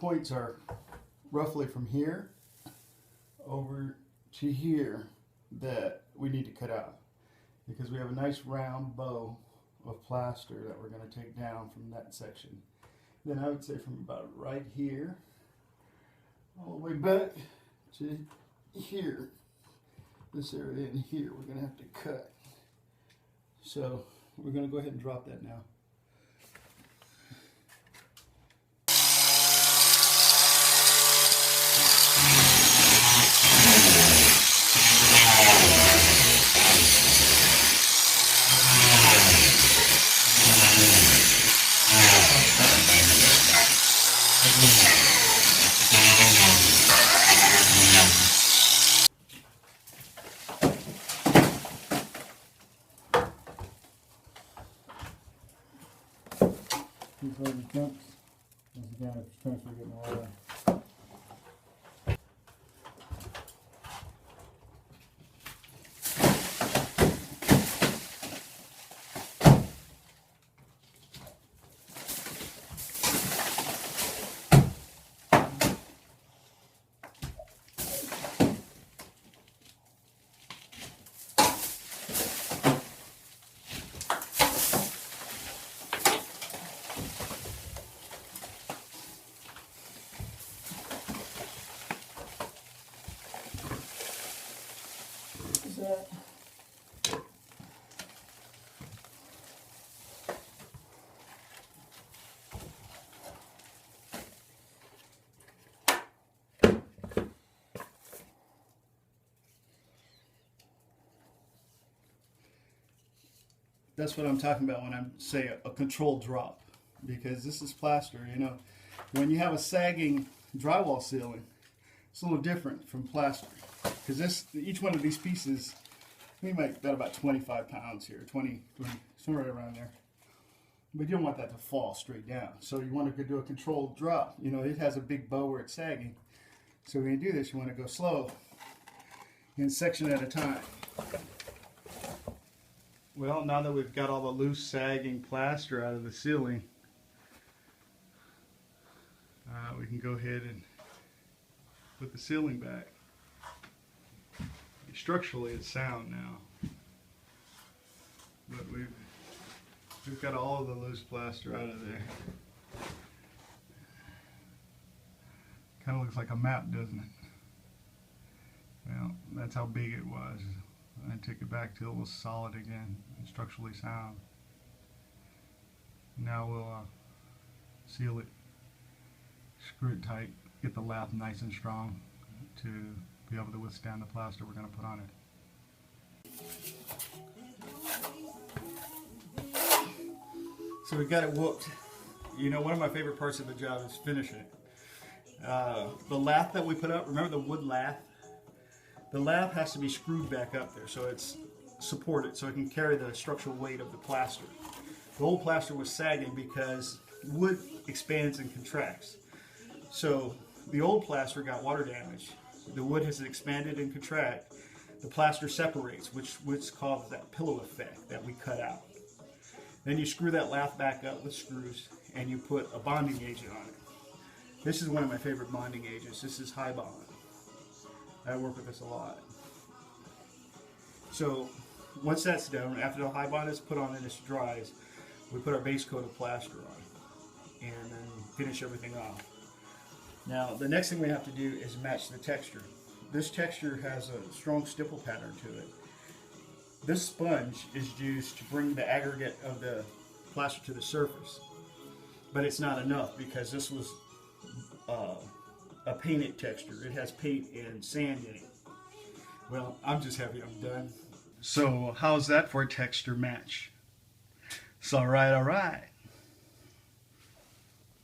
Points are roughly from here over to here that we need to cut out, because we have a nice round bow of plaster that we're going to take down from that section. Then I would say from about right here all the way back to here, this area in here, we're going to have to cut. So we're going to go ahead and drop that now. These are the chunks. Once again, it's transfer getting water. That. That's what I'm talking about when I say a controlled drop, because this is plaster. You know, when you have a sagging drywall ceiling, it's a little different from plaster. Because each one of these pieces, we might bet about 25 pounds here, 20, somewhere around there. But you don't want that to fall straight down. So you want to do a controlled drop. You know, it has a big bow where it's sagging. So when you do this, you want to go slow, in section at a time. Well, now that we've got all the loose sagging plaster out of the ceiling, we can go ahead and put the ceiling back. Structurally it's sound now, but we've got all of the loose plaster out of there. Kind of looks like a map, doesn't it? Well, that's how big it was. I took it back till it was solid again and structurally sound. Now we'll seal it, screw it tight, get the lath nice and strong to be able to withstand the plaster we're going to put on it. So we got it whooped. You know, one of my favorite parts of the job is finishing it. The lath that we put up, remember the wood lath? The lath has to be screwed back up there so it's supported, so it can carry the structural weight of the plaster. The old plaster was sagging because wood expands and contracts. So the old plaster got water damage. The wood has expanded and contract. The plaster separates, which causes that pillow effect that we cut out. Then you screw that lath back up with screws and you put a bonding agent on it. This is one of my favorite bonding agents. This is High Bond. I work with this a lot. So once that's done, after the High Bond is put on and it dries, we put our base coat of plaster on and then finish everything off. Now, the next thing we have to do is match the texture. This texture has a strong stipple pattern to it. This sponge is used to bring the aggregate of the plaster to the surface. But it's not enough because this was a painted texture. It has paint and sand in it. Well, I'm just happy I'm done. So, how's that for a texture match? It's all right, all right.